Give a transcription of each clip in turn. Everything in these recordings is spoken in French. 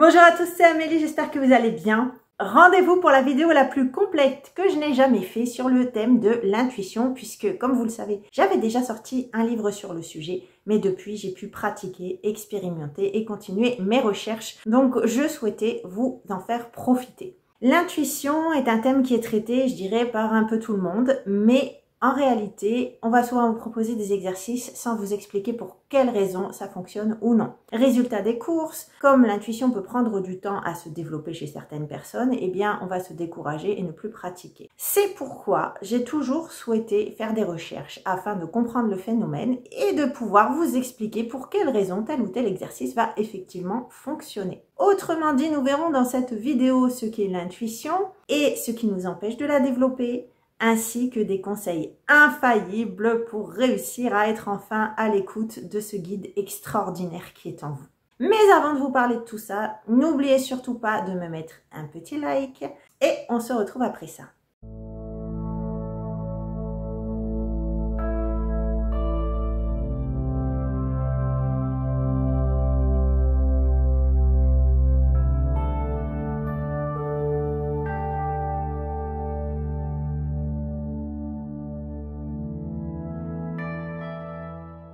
Bonjour à tous, c'est Amélie, j'espère que vous allez bien. Rendez-vous pour la vidéo la plus complète que je n'ai jamais fait sur le thème de l'intuition, puisque comme vous le savez, j'avais déjà sorti un livre sur le sujet, mais depuis j'ai pu pratiquer, expérimenter et continuer mes recherches, donc je souhaitais vous en faire profiter. L'intuition est un thème qui est traité, je dirais, par un peu tout le monde, mais en réalité, on va souvent vous proposer des exercices sans vous expliquer pour quelles raisons ça fonctionne ou non. Résultat des courses, comme l'intuition peut prendre du temps à se développer chez certaines personnes, eh bien on va se décourager et ne plus pratiquer. C'est pourquoi j'ai toujours souhaité faire des recherches afin de comprendre le phénomène et de pouvoir vous expliquer pour quelles raisons tel ou tel exercice va effectivement fonctionner. Autrement dit, nous verrons dans cette vidéo ce qu'est l'intuition et ce qui nous empêche de la développer, ainsi que des conseils infaillibles pour réussir à être enfin à l'écoute de ce guide extraordinaire qui est en vous. Mais avant de vous parler de tout ça, n'oubliez surtout pas de me mettre un petit like et on se retrouve après ça.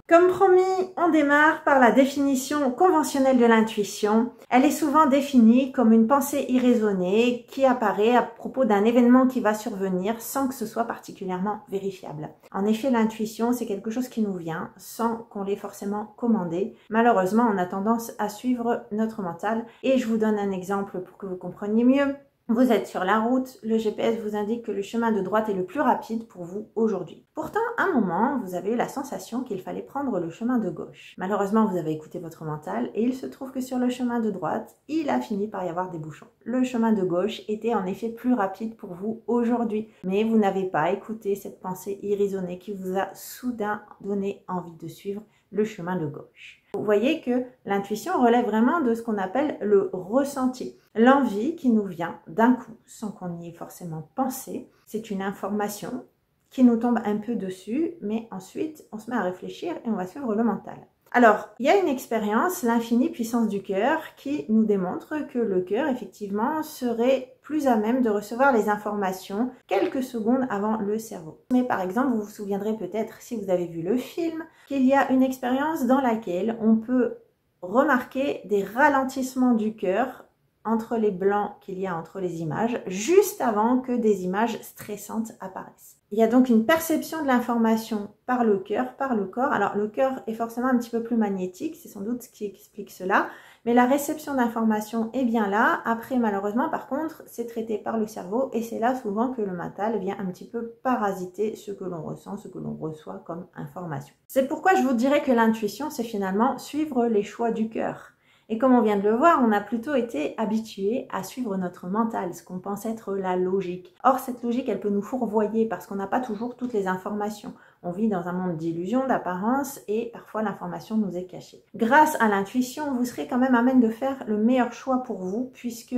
Comme promis, on démarre par la définition conventionnelle de l'intuition. Elle est souvent définie comme une pensée irraisonnée qui apparaît à propos d'un événement qui va survenir sans que ce soit particulièrement vérifiable. En effet, l'intuition, c'est quelque chose qui nous vient sans qu'on l'ait forcément commandé. Malheureusement, on a tendance à suivre notre mental et je vous donne un exemple pour que vous compreniez mieux. Vous êtes sur la route, le GPS vous indique que le chemin de droite est le plus rapide pour vous aujourd'hui. Pourtant, à un moment, vous avez eu la sensation qu'il fallait prendre le chemin de gauche. Malheureusement, vous avez écouté votre mental et il se trouve que sur le chemin de droite, il a fini par y avoir des bouchons. Le chemin de gauche était en effet plus rapide pour vous aujourd'hui, mais vous n'avez pas écouté cette pensée irraisonnée qui vous a soudain donné envie de suivre le chemin de gauche. Vous voyez que l'intuition relève vraiment de ce qu'on appelle le ressenti. L'envie qui nous vient d'un coup, sans qu'on y ait forcément pensé. C'est une information qui nous tombe un peu dessus, mais ensuite on se met à réfléchir et on va suivre le mental. Alors, il y a une expérience, l'infinie puissance du cœur, qui nous démontre que le cœur, effectivement, serait plus à même de recevoir les informations quelques secondes avant le cerveau. Mais par exemple, vous vous souviendrez peut-être, si vous avez vu le film, qu'il y a une expérience dans laquelle on peut remarquer des ralentissements du cœur entre les blancs qu'il y a entre les images, juste avant que des images stressantes apparaissent. Il y a donc une perception de l'information par le cœur, par le corps. Alors le cœur est forcément un petit peu plus magnétique, c'est sans doute ce qui explique cela, mais la réception d'information est bien là. Après, malheureusement, par contre, c'est traité par le cerveau et c'est là souvent que le mental vient un petit peu parasiter ce que l'on ressent, ce que l'on reçoit comme information. C'est pourquoi je vous dirais que l'intuition, c'est finalement suivre les choix du cœur. Et comme on vient de le voir, on a plutôt été habitué à suivre notre mental, ce qu'on pense être la logique. Or, cette logique, elle peut nous fourvoyer parce qu'on n'a pas toujours toutes les informations. On vit dans un monde d'illusions, d'apparence et parfois l'information nous est cachée. Grâce à l'intuition, vous serez quand même à même de faire le meilleur choix pour vous puisque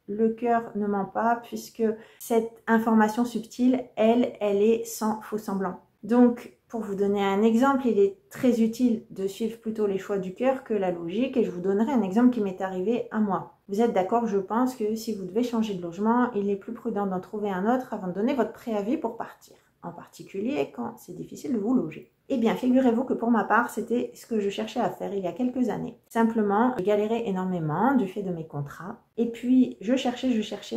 le cœur ne ment pas, puisque cette information subtile, elle est sans faux semblant. Donc, pour vous donner un exemple, il est très utile de suivre plutôt les choix du cœur que la logique et je vous donnerai un exemple qui m'est arrivé à moi. Vous êtes d'accord, je pense que si vous devez changer de logement, il est plus prudent d'en trouver un autre avant de donner votre préavis pour partir. En particulier quand c'est difficile de vous loger. Eh bien, figurez-vous que pour ma part, c'était ce que je cherchais à faire il y a quelques années. Simplement, je galérais énormément du fait de mes contrats. Et puis, je cherchais,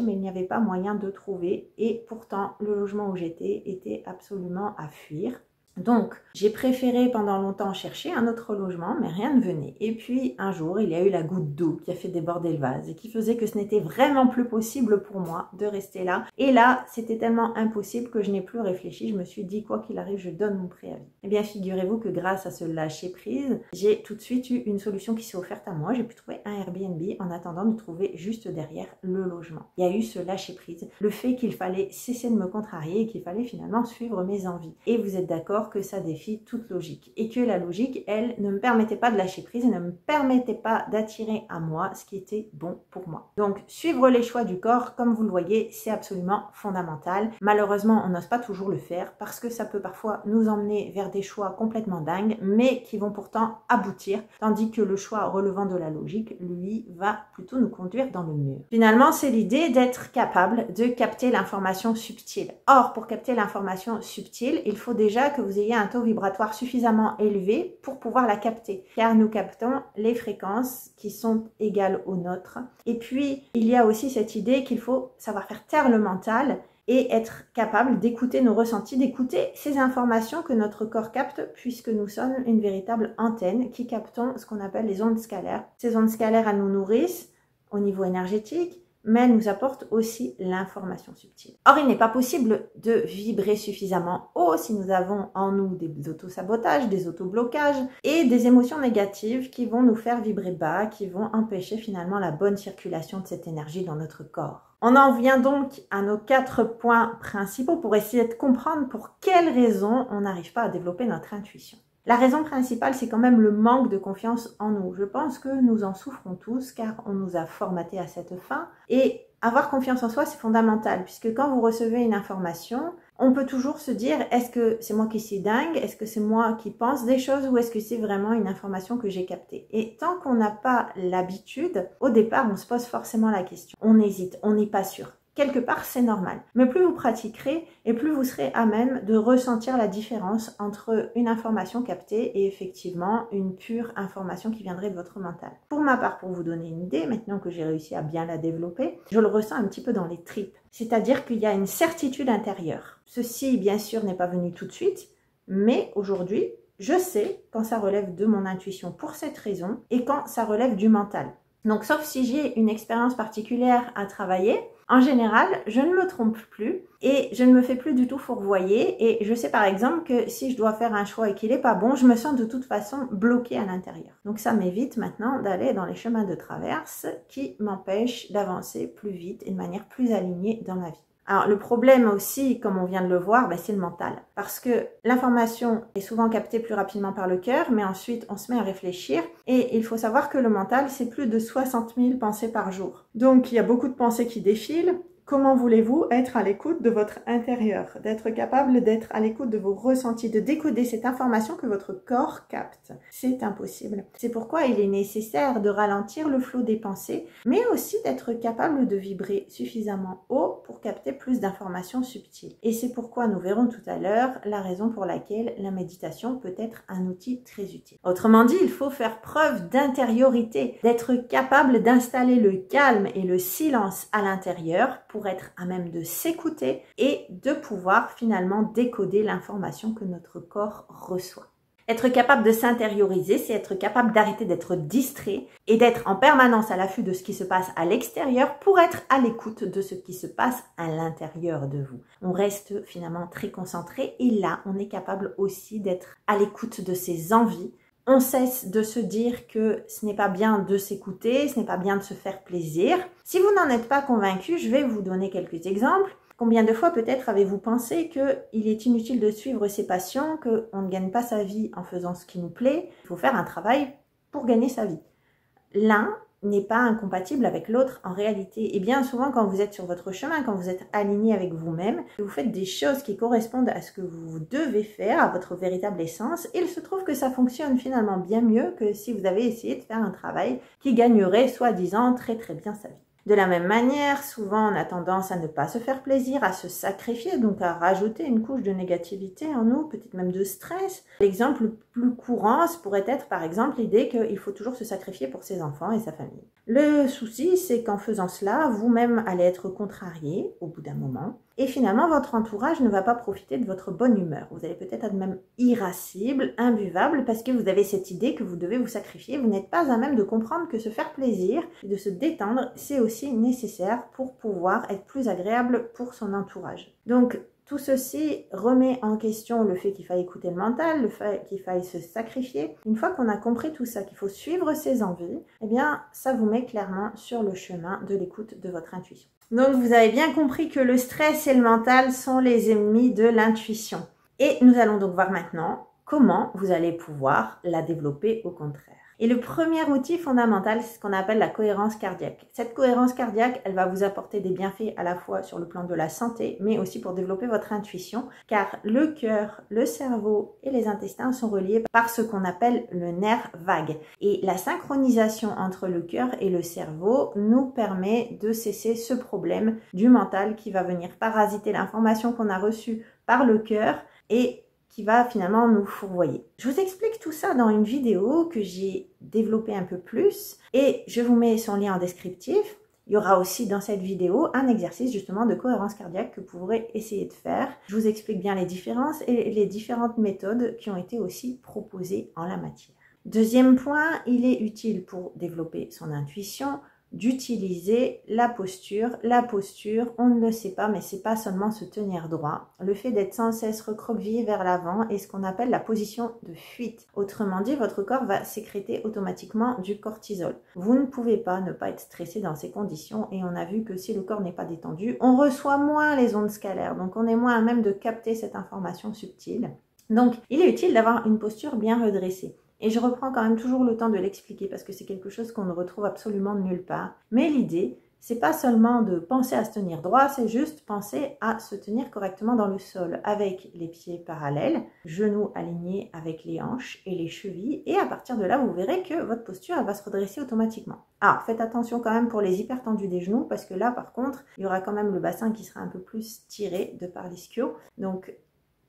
mais il n'y avait pas moyen de trouver. Et pourtant, le logement où j'étais était absolument à fuir. Donc, j'ai préféré pendant longtemps chercher un autre logement, mais rien ne venait. Et puis, un jour, il y a eu la goutte d'eau qui a fait déborder le vase et qui faisait que ce n'était vraiment plus possible pour moi de rester là. Et là, c'était tellement impossible que je n'ai plus réfléchi. Je me suis dit, quoi qu'il arrive, je donne mon préavis. Eh bien, figurez-vous que grâce à ce lâcher-prise, j'ai tout de suite eu une solution qui s'est offerte à moi. J'ai pu trouver un Airbnb en attendant de trouver juste derrière le logement. Il y a eu ce lâcher-prise, le fait qu'il fallait cesser de me contrarier et qu'il fallait finalement suivre mes envies. Et vous êtes d'accord alors que ça défie toute logique et que la logique, elle, ne me permettait pas de lâcher prise et ne me permettait pas d'attirer à moi ce qui était bon pour moi. Donc, suivre les choix du corps, comme vous le voyez, c'est absolument fondamental. Malheureusement, on n'ose pas toujours le faire parce que ça peut parfois nous emmener vers des choix complètement dingues, mais qui vont pourtant aboutir, tandis que le choix relevant de la logique, lui, va plutôt nous conduire dans le mur. Finalement, c'est l'idée d'être capable de capter l'information subtile. Or, pour capter l'information subtile, il faut déjà que vous ayez un taux vibratoire suffisamment élevé pour pouvoir la capter, car nous captons les fréquences qui sont égales aux nôtres. Et puis, il y a aussi cette idée qu'il faut savoir faire taire le mental et être capable d'écouter nos ressentis, d'écouter ces informations que notre corps capte, puisque nous sommes une véritable antenne qui captons ce qu'on appelle les ondes scalaires. Ces ondes scalaires, elles nous nourrissent au niveau énergétique, mais elles nous apportent aussi l'information subtile. Or, il n'est pas possible de vibrer suffisamment haut si nous avons en nous des autosabotages, des autoblocages et des émotions négatives qui vont nous faire vibrer bas, qui vont empêcher finalement la bonne circulation de cette énergie dans notre corps. On en vient donc à nos 4 points principaux pour essayer de comprendre pour quelles raisons on n'arrive pas à développer notre intuition. La raison principale, c'est quand même le manque de confiance en nous. Je pense que nous en souffrons tous car on nous a formatés à cette fin. Et avoir confiance en soi, c'est fondamental puisque quand vous recevez une information, on peut toujours se dire est-ce que c'est moi qui suis dingue? Est-ce que c'est moi qui pense des choses ou est-ce que c'est vraiment une information que j'ai captée? Et tant qu'on n'a pas l'habitude, au départ, on se pose forcément la question. On hésite, on n'est pas sûr. Quelque part, c'est normal. Mais plus vous pratiquerez et plus vous serez à même de ressentir la différence entre une information captée et effectivement une pure information qui viendrait de votre mental. Pour ma part, pour vous donner une idée, maintenant que j'ai réussi à bien la développer, je le ressens un petit peu dans les tripes. C'est-à-dire qu'il y a une certitude intérieure. Ceci, bien sûr, n'est pas venu tout de suite, mais aujourd'hui, je sais quand ça relève de mon intuition pour cette raison et quand ça relève du mental. Donc, sauf si j'ai une expérience particulière à travailler, en général, je ne me trompe plus et je ne me fais plus du tout fourvoyer et je sais par exemple que si je dois faire un choix et qu'il n'est pas bon, je me sens de toute façon bloquée à l'intérieur. Donc ça m'évite maintenant d'aller dans les chemins de traverse qui m'empêchent d'avancer plus vite et de manière plus alignée dans ma vie. Alors le problème aussi, comme on vient de le voir, c'est le mental. Parce que l'information est souvent captée plus rapidement par le cœur, mais ensuite on se met à réfléchir. Et il faut savoir que le mental, c'est plus de 60 000 pensées par jour. Donc il y a beaucoup de pensées qui défilent. Comment voulez-vous être à l'écoute de votre intérieur, d'être capable d'être à l'écoute de vos ressentis, de décoder cette information que votre corps capte? C'est impossible. C'est pourquoi il est nécessaire de ralentir le flot des pensées, mais aussi d'être capable de vibrer suffisamment haut pour capter plus d'informations subtiles. Et c'est pourquoi nous verrons tout à l'heure la raison pour laquelle la méditation peut être un outil très utile. Autrement dit, il faut faire preuve d'intériorité, d'être capable d'installer le calme et le silence à l'intérieur pour être à même de s'écouter et de pouvoir finalement décoder l'information que notre corps reçoit. Être capable de s'intérioriser, c'est être capable d'arrêter d'être distrait et d'être en permanence à l'affût de ce qui se passe à l'extérieur pour être à l'écoute de ce qui se passe à l'intérieur de vous. On reste finalement très concentré et là, on est capable aussi d'être à l'écoute de ses envies. On cesse de se dire que ce n'est pas bien de s'écouter, ce n'est pas bien de se faire plaisir. Si vous n'en êtes pas convaincu, je vais vous donner quelques exemples. Combien de fois peut-être avez-vous pensé qu'il est inutile de suivre ses passions, qu'on ne gagne pas sa vie en faisant ce qui nous plaît? Il faut faire un travail pour gagner sa vie. L'un n'est pas incompatible avec l'autre en réalité. Et bien souvent, quand vous êtes sur votre chemin, quand vous êtes aligné avec vous-même, vous faites des choses qui correspondent à ce que vous devez faire, à votre véritable essence. Il se trouve que ça fonctionne finalement bien mieux que si vous avez essayé de faire un travail qui gagnerait soi-disant très très bien sa vie. De la même manière, souvent on a tendance à ne pas se faire plaisir, à se sacrifier, donc à rajouter une couche de négativité en nous, peut-être même de stress. L'exemple le plus courant pourrait être par exemple l'idée qu'il faut toujours se sacrifier pour ses enfants et sa famille. Le souci, c'est qu'en faisant cela, vous-même allez être contrarié au bout d'un moment et finalement votre entourage ne va pas profiter de votre bonne humeur. Vous allez peut-être être même irascible, imbuvable parce que vous avez cette idée que vous devez vous sacrifier. Vous n'êtes pas à même de comprendre que se faire plaisir et de se détendre, c'est aussi nécessaire pour pouvoir être plus agréable pour son entourage. Donc, tout ceci remet en question le fait qu'il faille écouter le mental, le fait qu'il faille se sacrifier. Une fois qu'on a compris tout ça, qu'il faut suivre ses envies, eh bien, ça vous met clairement sur le chemin de l'écoute de votre intuition. Donc, vous avez bien compris que le stress et le mental sont les ennemis de l'intuition. Et nous allons donc voir maintenant comment vous allez pouvoir la développer au contraire. Et le premier outil fondamental, c'est ce qu'on appelle la cohérence cardiaque. Cette cohérence cardiaque, elle va vous apporter des bienfaits à la fois sur le plan de la santé, mais aussi pour développer votre intuition, car le cœur, le cerveau et les intestins sont reliés par ce qu'on appelle le nerf vague. Et la synchronisation entre le cœur et le cerveau nous permet de cesser ce problème du mental qui va venir parasiter l'information qu'on a reçue par le cœur et qui va finalement nous fourvoyer. Je vous explique tout ça dans une vidéo que j'ai développée un peu plus et je vous mets son lien en descriptif. Il y aura aussi dans cette vidéo un exercice justement de cohérence cardiaque que vous pourrez essayer de faire. Je vous explique bien les différences et les différentes méthodes qui ont été aussi proposées en la matière. Deuxième point, il est utile pour développer son intuition d'utiliser la posture. La posture, on ne le sait pas, mais c'est pas seulement se tenir droit. Le fait d'être sans cesse recroquevillé vers l'avant est ce qu'on appelle la position de fuite. Autrement dit, votre corps va sécréter automatiquement du cortisol. Vous ne pouvez pas ne pas être stressé dans ces conditions et on a vu que si le corps n'est pas détendu, on reçoit moins les ondes scalaires. Donc on est moins à même de capter cette information subtile. Donc il est utile d'avoir une posture bien redressée. Et je reprends quand même toujours le temps de l'expliquer parce que c'est quelque chose qu'on ne retrouve absolument nulle part. Mais l'idée, c'est pas seulement de penser à se tenir droit, c'est juste penser à se tenir correctement dans le sol avec les pieds parallèles, genoux alignés avec les hanches et les chevilles. Et à partir de là, vous verrez que votre posture, elle va se redresser automatiquement. Alors, faites attention quand même pour les hypertendus des genoux parce que là, par contre, il y aura quand même le bassin qui sera un peu plus tiré de par l'ischio. Donc,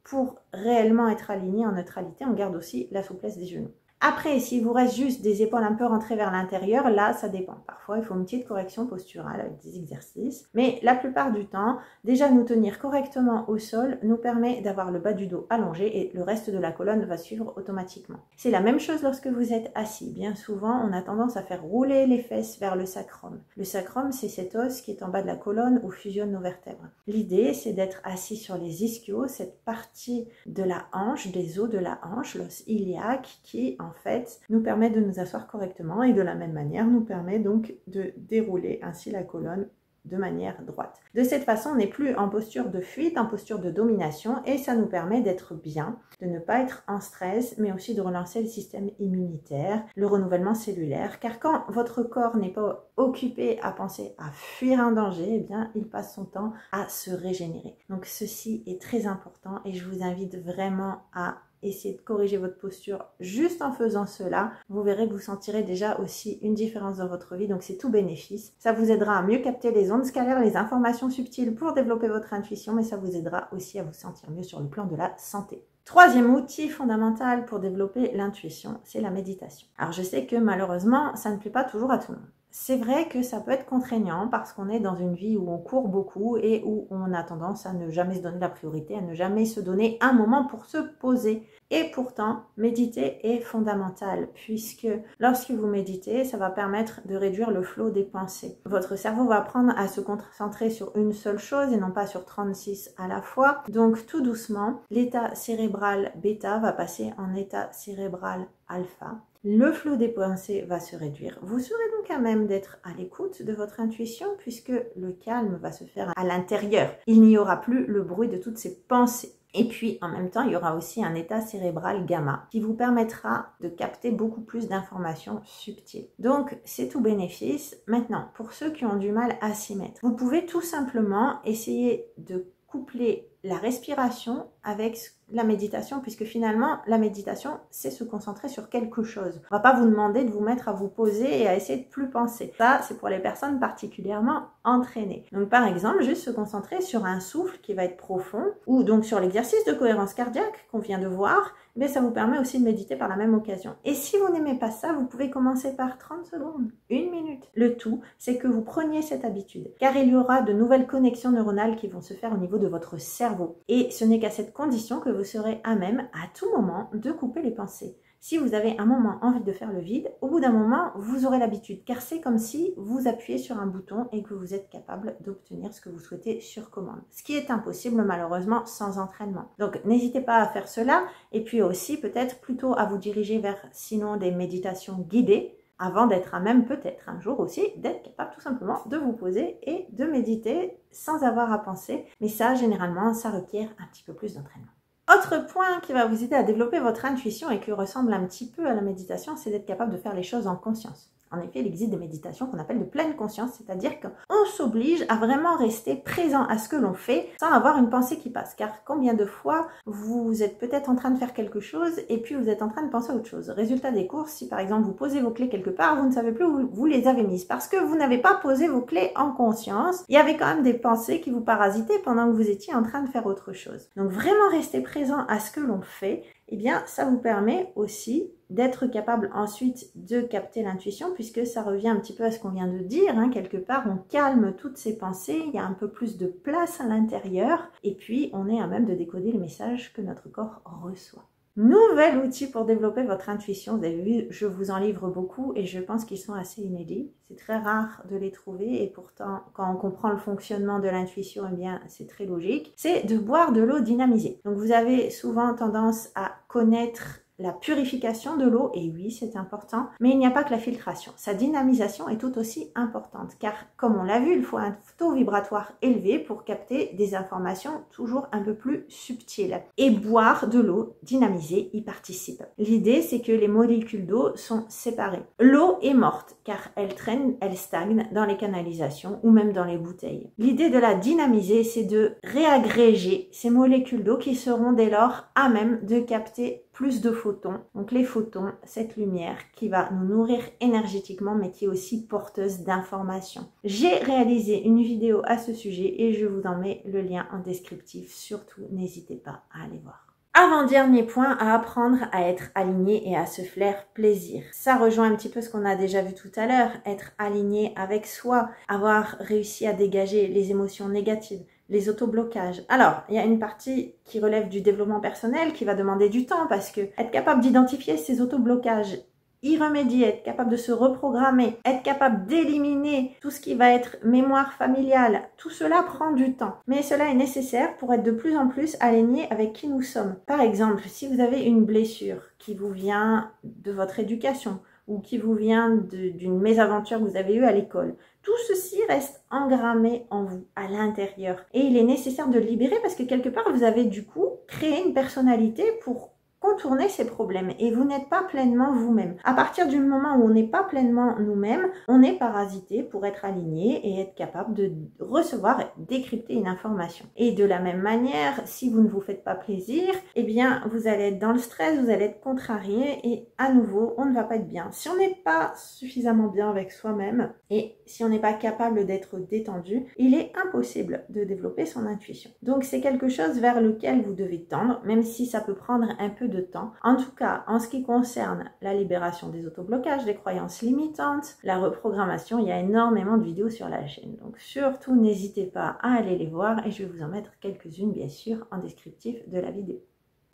pour réellement être aligné en neutralité, on garde aussi la souplesse des genoux. Après, s'il vous reste juste des épaules un peu rentrées vers l'intérieur, là, ça dépend. Parfois, il faut une petite correction posturale avec des exercices. Mais la plupart du temps, déjà nous tenir correctement au sol nous permet d'avoir le bas du dos allongé et le reste de la colonne va suivre automatiquement. C'est la même chose lorsque vous êtes assis. Bien souvent, on a tendance à faire rouler les fesses vers le sacrum. Le sacrum, c'est cet os qui est en bas de la colonne où fusionnent nos vertèbres. L'idée, c'est d'être assis sur les ischios, cette partie de la hanche, des os de la hanche, l'os iliaque, qui en fait nous permet de nous asseoir correctement et de la même manière nous permet donc de dérouler ainsi la colonne de manière droite. De cette façon, on n'est plus en posture de fuite, en posture de domination et ça nous permet d'être bien, de ne pas être en stress, mais aussi de relancer le système immunitaire, le renouvellement cellulaire, car quand votre corps n'est pas occupé à penser à fuir un danger, eh bien, il passe son temps à se régénérer. Donc ceci est très important et je vous invite vraiment à essayez de corriger votre posture juste en faisant cela. Vous verrez que vous sentirez déjà aussi une différence dans votre vie. Donc c'est tout bénéfice. Ça vous aidera à mieux capter les ondes scalaires, les informations subtiles pour développer votre intuition, mais ça vous aidera aussi à vous sentir mieux sur le plan de la santé. Troisième outil fondamental pour développer l'intuition, c'est la méditation. Alors je sais que malheureusement, ça ne plaît pas toujours à tout le monde. C'est vrai que ça peut être contraignant parce qu'on est dans une vie où on court beaucoup et où on a tendance à ne jamais se donner la priorité, à ne jamais se donner un moment pour se poser. Et pourtant, méditer est fondamental puisque lorsque vous méditez, ça va permettre de réduire le flot des pensées. Votre cerveau va apprendre à se concentrer sur une seule chose et non pas sur 36 à la fois. Donc tout doucement, l'état cérébral bêta va passer en état cérébral alpha. Le flot des pensées va se réduire. Vous serez donc à même d'être à l'écoute de votre intuition puisque le calme va se faire à l'intérieur. Il n'y aura plus le bruit de toutes ces pensées. Et puis, en même temps, il y aura aussi un état cérébral gamma qui vous permettra de capter beaucoup plus d'informations subtiles. Donc, c'est tout bénéfice. Maintenant, pour ceux qui ont du mal à s'y mettre, vous pouvez tout simplement essayer de coupler la respiration avec la méditation, puisque finalement, la méditation, c'est se concentrer sur quelque chose. On va pas vous demander de vous mettre à vous poser et à essayer de plus penser. Ça, c'est pour les personnes particulièrement entraînées. Donc, par exemple, juste se concentrer sur un souffle qui va être profond, ou donc sur l'exercice de cohérence cardiaque qu'on vient de voir, mais ça vous permet aussi de méditer par la même occasion. Et si vous n'aimez pas ça, vous pouvez commencer par 30 secondes, 1 minute. Le tout, c'est que vous preniez cette habitude, car il y aura de nouvelles connexions neuronales qui vont se faire au niveau de votre cerveau. Et ce n'est qu'à cette condition que vous serez à même, à tout moment, de couper les pensées. Si vous avez un moment envie de faire le vide, au bout d'un moment, vous aurez l'habitude, car c'est comme si vous appuyez sur un bouton et que vous êtes capable d'obtenir ce que vous souhaitez sur commande. Ce qui est impossible, malheureusement, sans entraînement. Donc, n'hésitez pas à faire cela, et puis aussi, peut-être, plutôt à vous diriger vers, sinon, des méditations guidées, avant d'être à même, peut-être, un jour aussi, d'être capable tout simplement de vous poser et de méditer sans avoir à penser. Mais ça, généralement, ça requiert un petit peu plus d'entraînement. Autre point qui va vous aider à développer votre intuition et qui ressemble un petit peu à la méditation, c'est d'être capable de faire les choses en conscience. En effet, il existe des méditations qu'on appelle de pleine conscience, c'est-à-dire qu'on s'oblige à vraiment rester présent à ce que l'on fait sans avoir une pensée qui passe. Car combien de fois vous êtes peut-être en train de faire quelque chose et puis vous êtes en train de penser à autre chose. Résultat des courses, si par exemple vous posez vos clés quelque part, vous ne savez plus où vous les avez mises parce que vous n'avez pas posé vos clés en conscience. Il y avait quand même des pensées qui vous parasitaient pendant que vous étiez en train de faire autre chose. Donc vraiment rester présent à ce que l'on fait, eh bien ça vous permet aussi d'être capable ensuite de capter l'intuition, puisque ça revient un petit peu à ce qu'on vient de dire, hein. Quelque part on calme toutes ces pensées, il y a un peu plus de place à l'intérieur, et puis on est à même de décoder les messages que notre corps reçoit. Nouvel outil pour développer votre intuition, vous avez vu, je vous en livre beaucoup et je pense qu'ils sont assez inédits. C'est très rare de les trouver et pourtant, quand on comprend le fonctionnement de l'intuition, eh bien, c'est très logique. C'est de boire de l'eau dynamisée. Donc, vous avez souvent tendance à connaître la purification de l'eau, et oui, c'est important, mais il n'y a pas que la filtration. Sa dynamisation est tout aussi importante, car comme on l'a vu, il faut un taux vibratoire élevé pour capter des informations toujours un peu plus subtiles. Et boire de l'eau dynamisée y participe. L'idée, c'est que les molécules d'eau sont séparées. L'eau est morte, car elle traîne, elle stagne dans les canalisations ou même dans les bouteilles. L'idée de la dynamiser, c'est de réagréger ces molécules d'eau qui seront dès lors à même de capter plus de photons. Donc les photons, cette lumière qui va nous nourrir énergétiquement mais qui est aussi porteuse d'informations. J'ai réalisé une vidéo à ce sujet et je vous en mets le lien en descriptif. Surtout, n'hésitez pas à aller voir. Avant-dernier point, à apprendre à être aligné et à se faire plaisir. Ça rejoint un petit peu ce qu'on a déjà vu tout à l'heure, être aligné avec soi, avoir réussi à dégager les émotions négatives, les autoblocages. Alors, il y a une partie qui relève du développement personnel qui va demander du temps parce que être capable d'identifier ces autoblocages, y remédier, être capable de se reprogrammer, être capable d'éliminer tout ce qui va être mémoire familiale, tout cela prend du temps. Mais cela est nécessaire pour être de plus en plus aligné avec qui nous sommes. Par exemple, si vous avez une blessure qui vous vient de votre éducation ou qui vous vient d'une mésaventure que vous avez eue à l'école, tout ceci reste engrammé en vous, à l'intérieur. Et il est nécessaire de le libérer parce que quelque part, vous avez du coup créé une personnalité pour contourner ces problèmes et vous n'êtes pas pleinement vous-même. À partir du moment où on n'est pas pleinement nous-mêmes, on est parasité pour être aligné et être capable de recevoir et décrypter une information. Et de la même manière, si vous ne vous faites pas plaisir, eh bien vous allez être dans le stress, vous allez être contrarié et à nouveau, on ne va pas être bien. Si on n'est pas suffisamment bien avec soi-même et si on n'est pas capable d'être détendu, il est impossible de développer son intuition. Donc c'est quelque chose vers lequel vous devez tendre, même si ça peut prendre un peu de temps. En tout cas, en ce qui concerne la libération des autoblocages, des croyances limitantes, la reprogrammation, il y a énormément de vidéos sur la chaîne. Donc surtout, n'hésitez pas à aller les voir et je vais vous en mettre quelques-unes, bien sûr, en descriptif de la vidéo.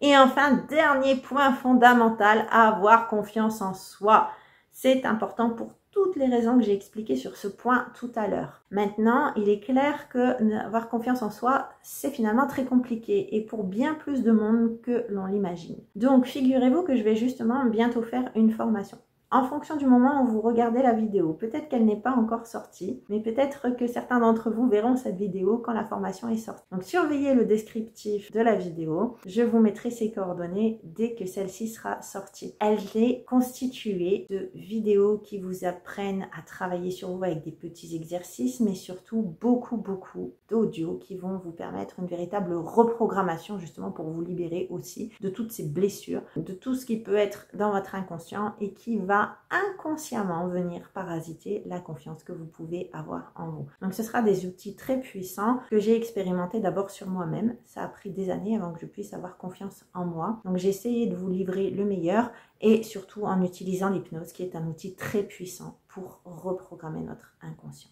Et enfin, dernier point fondamental, avoir confiance en soi. C'est important pour toutes les raisons que j'ai expliquées sur ce point tout à l'heure. Maintenant, il est clair que avoir confiance en soi, c'est finalement très compliqué et pour bien plus de monde que l'on l'imagine. Donc, figurez-vous que je vais justement bientôt faire une formation. En fonction du moment où vous regardez la vidéo, peut-être qu'elle n'est pas encore sortie, mais peut-être que certains d'entre vous verront cette vidéo quand la formation est sortie. Donc surveillez le descriptif de la vidéo, je vous mettrai ses coordonnées dès que celle-ci sera sortie. Elle est constituée de vidéos qui vous apprennent à travailler sur vous avec des petits exercices, mais surtout beaucoup d'audios qui vont vous permettre une véritable reprogrammation justement pour vous libérer aussi de toutes ces blessures, de tout ce qui peut être dans votre inconscient et qui va inconsciemment venir parasiter la confiance que vous pouvez avoir en vous. Donc ce sera des outils très puissants que j'ai expérimenté d'abord sur moi-même. Ça a pris des années avant que je puisse avoir confiance en moi. Donc j'ai essayé de vous livrer le meilleur et surtout en utilisant l'hypnose qui est un outil très puissant pour reprogrammer notre inconscient.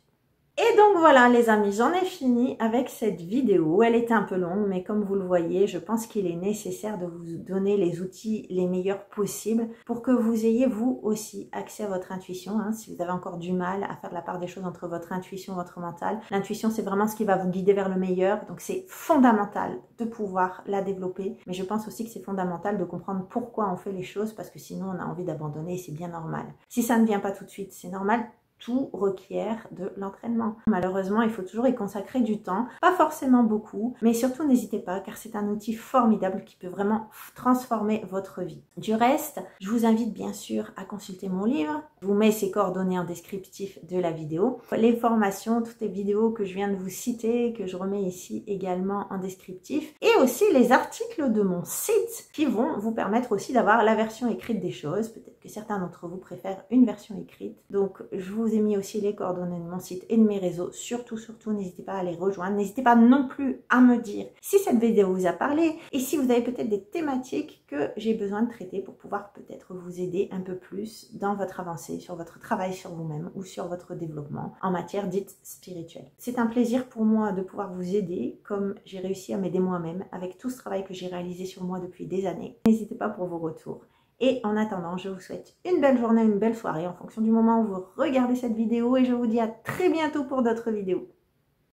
Et donc voilà les amis, j'en ai fini avec cette vidéo. Elle était un peu longue, mais comme vous le voyez, je pense qu'il est nécessaire de vous donner les outils les meilleurs possibles pour que vous ayez vous aussi accès à votre intuition. Si vous avez encore du mal à faire la part des choses entre votre intuition et votre mental, l'intuition c'est vraiment ce qui va vous guider vers le meilleur. Donc c'est fondamental de pouvoir la développer. Mais je pense aussi que c'est fondamental de comprendre pourquoi on fait les choses parce que sinon on a envie d'abandonner et c'est bien normal. Si ça ne vient pas tout de suite, c'est normal. tout requiert de l'entraînement. Malheureusement, il faut toujours y consacrer du temps, pas forcément beaucoup, mais surtout n'hésitez pas car c'est un outil formidable qui peut vraiment transformer votre vie. Du reste, je vous invite bien sûr à consulter mon livre. Je vous mets ses coordonnées en descriptif de la vidéo. Les formations, toutes les vidéos que je viens de vous citer, que je remets ici également en descriptif, et aussi les articles de mon site qui vont vous permettre aussi d'avoir la version écrite des choses. Peut-être que certains d'entre vous préfèrent une version écrite. Donc, je vous ai mis aussi les coordonnées de mon site et de mes réseaux. Surtout, n'hésitez pas à les rejoindre. N'hésitez pas non plus à me dire si cette vidéo vous a parlé et si vous avez peut-être des thématiques que j'ai besoin de traiter pour pouvoir peut-être vous aider un peu plus dans votre avancée, sur votre travail sur vous-même ou sur votre développement en matière dite spirituelle. C'est un plaisir pour moi de pouvoir vous aider comme j'ai réussi à m'aider moi-même avec tout ce travail que j'ai réalisé sur moi depuis des années. N'hésitez pas pour vos retours. Et en attendant, je vous souhaite une belle journée, une belle soirée en fonction du moment où vous regardez cette vidéo et je vous dis à très bientôt pour d'autres vidéos.